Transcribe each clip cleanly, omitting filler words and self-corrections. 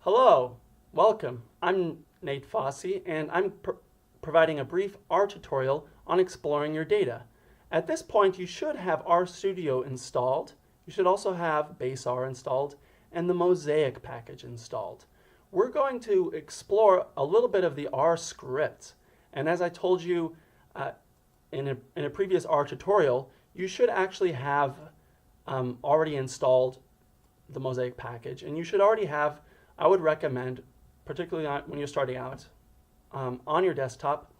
Hello, welcome. I'm Nate Fossey, and I'm providing a brief R tutorial on exploring your data. At this point, you should have RStudio installed. You should also have base R installed and the Mosaic package installed. We're going to explore a little bit of the R script. And as I told you in a previous R tutorial, you should actually have already installed the Mosaic package, and you should already have, I would recommend, particularly when you're starting out, on your desktop,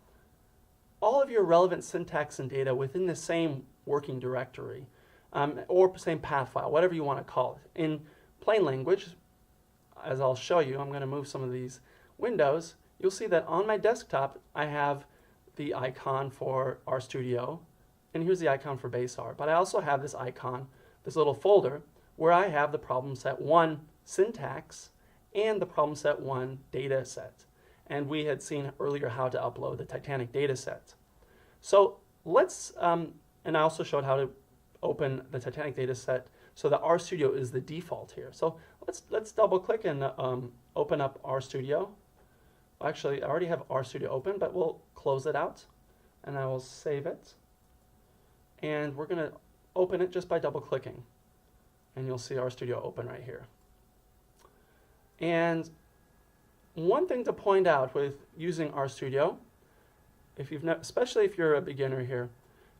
all of your relevant syntax and data within the same working directory, or same path file, whatever you want to call it. In plain language, as I'll show you, I'm going to move some of these windows. You'll see that on my desktop, I have the icon for RStudio, and here's the icon for base R. But I also have this icon, this little folder, where I have the problem set 1 syntax and the problem set 1 data set. And we had seen earlier how to upload the Titanic data set. So let's, and I also showed how to open the Titanic data set so that RStudio is the default here. So let's double click and open up RStudio. Actually, I already have RStudio open, but we'll close it out and I will save it. And we're going to open it just by double clicking. And you'll see RStudio open right here. And one thing to point out with using RStudio, especially if you're a beginner here,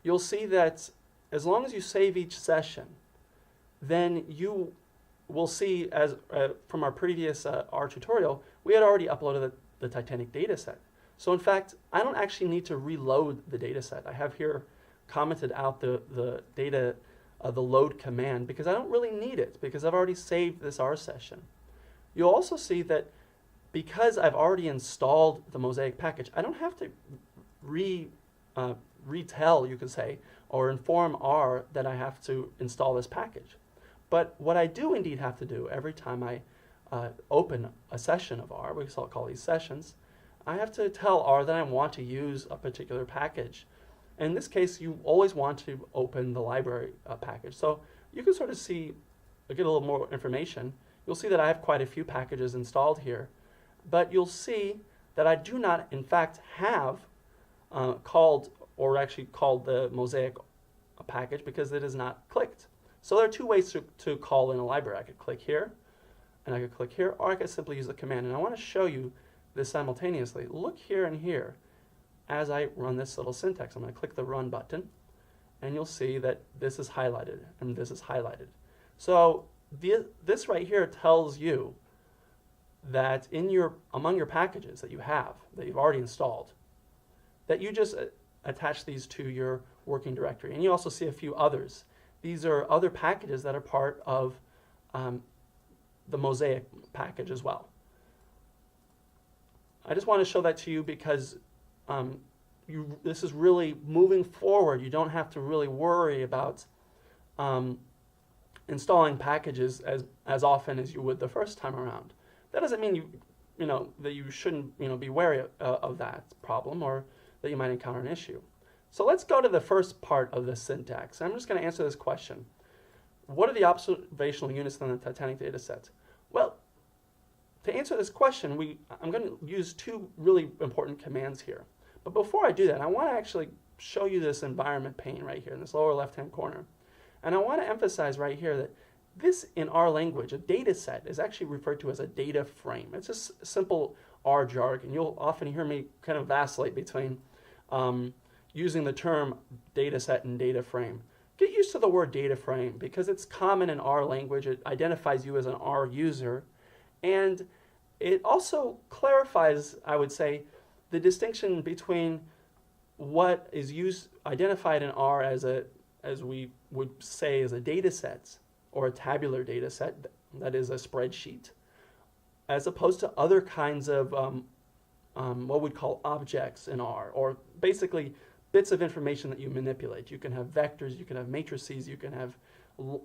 you'll see that as long as you save each session, then you will see, as from our previous R tutorial, we had already uploaded the Titanic data set. So in fact, I don't actually need to reload the data set. I have here commented out the data, the load command, because I don't really need it, because I've already saved this R session. You'll also see that because I've already installed the Mosaic package, I don't have to retell, you could say, or inform R that I have to install this package. But what I do indeed have to do every time I open a session of R, we call these sessions, I have to tell R that I want to use a particular package. In this case, you always want to open the library package. So you can sort of see, get a little more information. You'll see that I have quite a few packages installed here. But you'll see that I do not, in fact, have called the Mosaic package because it is not clicked. So there are two ways to call in a library. I could click here, and I could click here, or I could simply use the command. And I want to show you this simultaneously. Look here and here as I run this little syntax. I'm going to click the Run button, and you'll see that this is highlighted, and this is highlighted. So this right here tells you that among your packages that you've already installed, that you just attach these to your working directory. And you also see a few others. These are other packages that are part of the Mosaic package as well. I just want to show that to you because this is really moving forward. You don't have to really worry about installing packages as often as you would the first time around. That doesn't mean that you shouldn't be wary of that problem or that you might encounter an issue. So let's go to the first part of the syntax. I'm just going to answer this question. What are the observational units in the Titanic data set? Well, to answer this question, I'm going to use two really important commands here. But before I do that, I want to actually show you this environment pane right here in this lower left-hand corner. And I want to emphasize right here that this, in our language, a data set, is actually referred to as a data frame. It's just simple R jargon. You'll often hear me kind of vacillate between using the term data set and data frame. Get used to the word data frame because it's common in our language. It identifies you as an R user. And it also clarifies, I would say, the distinction between what is identified in R as we would say as a data set or a tabular data set, that is a spreadsheet, as opposed to other kinds of what we'd call objects in R, or basically bits of information that you manipulate. You can have vectors, you can have matrices, you can have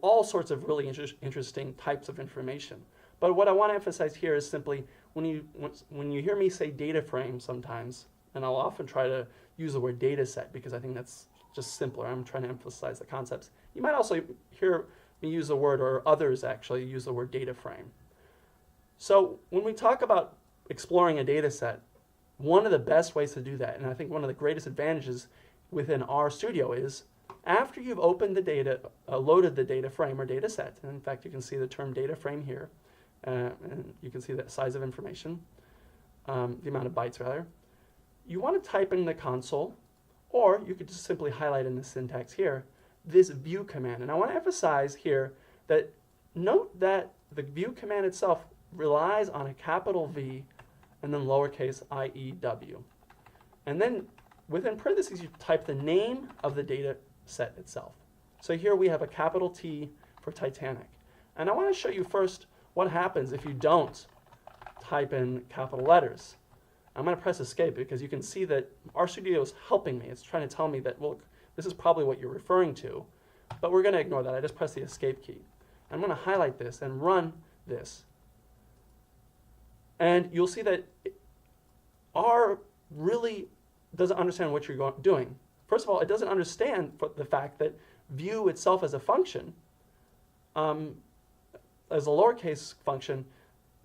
all sorts of really interesting types of information. But what I want to emphasize here is simply when you hear me say data frame sometimes, and I'll often try to use the word data set because I think that's just simpler. I'm trying to emphasize the concepts. You might also hear me use the word, or others actually use the word data frame. So when we talk about exploring a data set, one of the best ways to do that, and I think one of the greatest advantages within RStudio is after you've opened the data, loaded the data frame or data set, and in fact you can see the term data frame here, and you can see the size of information, the amount of bytes rather. You want to type in the console, or you could just simply highlight in the syntax here, this view command. And I want to emphasize here that note that the view command itself relies on a capital V and then lowercase IEW. And then within parentheses, you type the name of the data set itself. So here we have a capital T for Titanic. And I want to show you first what happens if you don't type in capital letters. I'm going to press escape because you can see that RStudio is helping me. It's trying to tell me that, look, this is probably what you're referring to, but we're going to ignore that. I just press the escape key. I'm going to highlight this and run this. And you'll see that R really doesn't understand what you're doing. First of all, it doesn't understand the fact that view itself as a function, as a lowercase function,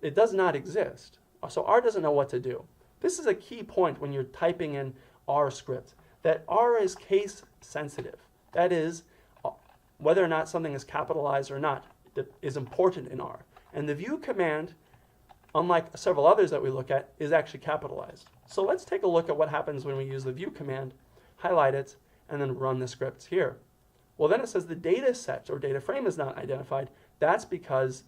it does not exist. So R doesn't know what to do. This is a key point when you're typing in R script, that R is case sensitive. That is, whether or not something is capitalized or not is important in R. And the view command, unlike several others that we look at, is actually capitalized. So let's take a look at what happens when we use the view command, highlight it, and then run the script here. Well, then it says the data set or data frame is not identified. That's because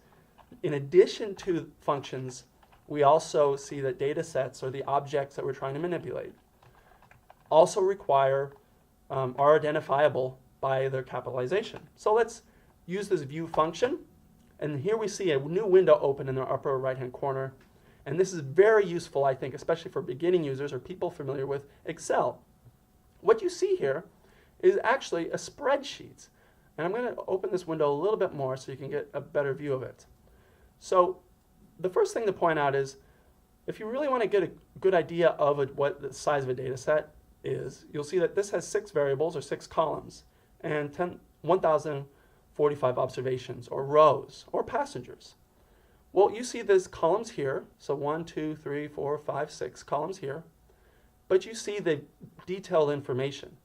in addition to functions, we also see that data sets, or the objects that we're trying to manipulate, also require, are identifiable by their capitalization. So let's use this view function. And here we see a new window open in the upper right-hand corner. And this is very useful, I think, especially for beginning users or people familiar with Excel. What you see here is actually a spreadsheet. And I'm going to open this window a little bit more so you can get a better view of it. So the first thing to point out is, if you really want to get a good idea of what the size of a data set is, you'll see that this has 6 variables or 6 columns and 1,045 observations or rows or passengers. Well, you see there's columns here, so 1, 2, 3, 4, 5, 6 columns here, but you see the detailed information.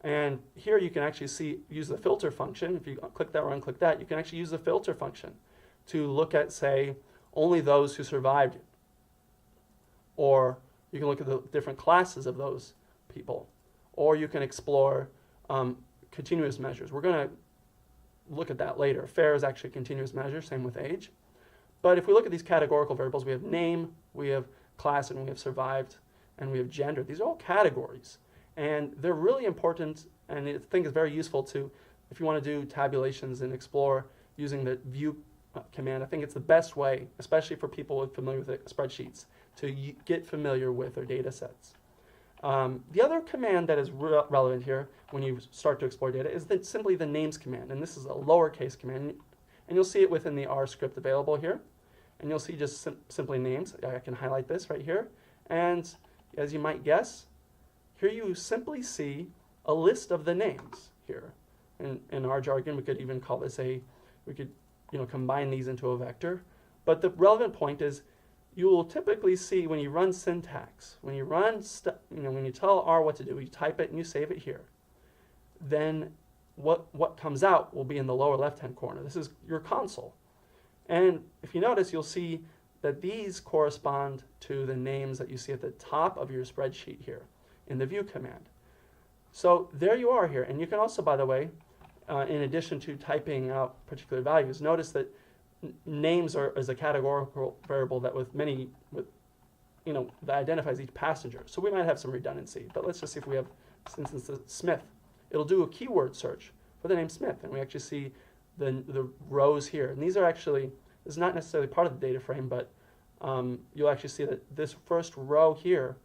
And here you can actually use the filter function. If you click that or unclick that, you can actually use the filter function to look at, say, only those who survived. Or you can look at the different classes of those people. Or you can explore continuous measures. We're going to look at that later. Fair is actually a continuous measure, same with age. But if we look at these categorical variables, we have name, we have class, and we have survived, and we have gender. These are all categories. And they're really important, and I think it's very useful to, if you want to do tabulations and explore using the view command. I think it's the best way, especially for people familiar with spreadsheets, to get familiar with their data sets. The other command that is relevant here when you start to explore data is simply the names command. And this is a lowercase command. And you'll see it within the R script available here. And you'll see just simply names. I can highlight this right here. And as you might guess, here you simply see a list of the names here. In our jargon, we could even call this we could combine these into a vector. But the relevant point is, you will typically see when you run syntax, when you run, when you tell R what to do, you type it and you save it here. Then what comes out will be in the lower left-hand corner. This is your console. And if you notice, you'll see that these correspond to the names that you see at the top of your spreadsheet here in the view command. So there you are here. And you can also, by the way, in addition to typing out particular values, notice that names is a categorical variable that that identifies each passenger. So we might have some redundancy, but let's just see if we have, since it's Smith, it'll do a keyword search for the name Smith, and we actually see the rows here. And these are actually, this is not necessarily part of the data frame, but you'll actually see that this first row here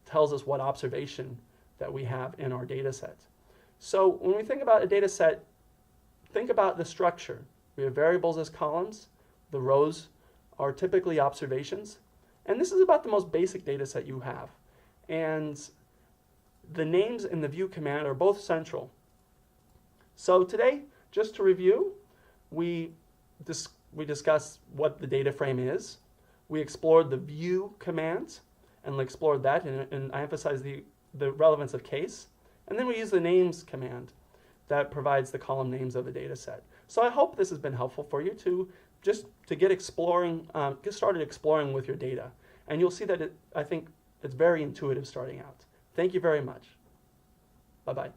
tells us what observation that we have in our data set. So when we think about a data set, think about the structure. We have variables as columns. The rows are typically observations. And this is about the most basic data set you have. And the names in the view command are both central. So today, just to review, we we discussed what the data frame is. We explored the view command and explored that, and I emphasized the relevance of case. And then we use the names command that provides the column names of the data set. So I hope this has been helpful for you to get started exploring with your data. And you'll see that I think it's very intuitive starting out. Thank you very much. Bye-bye.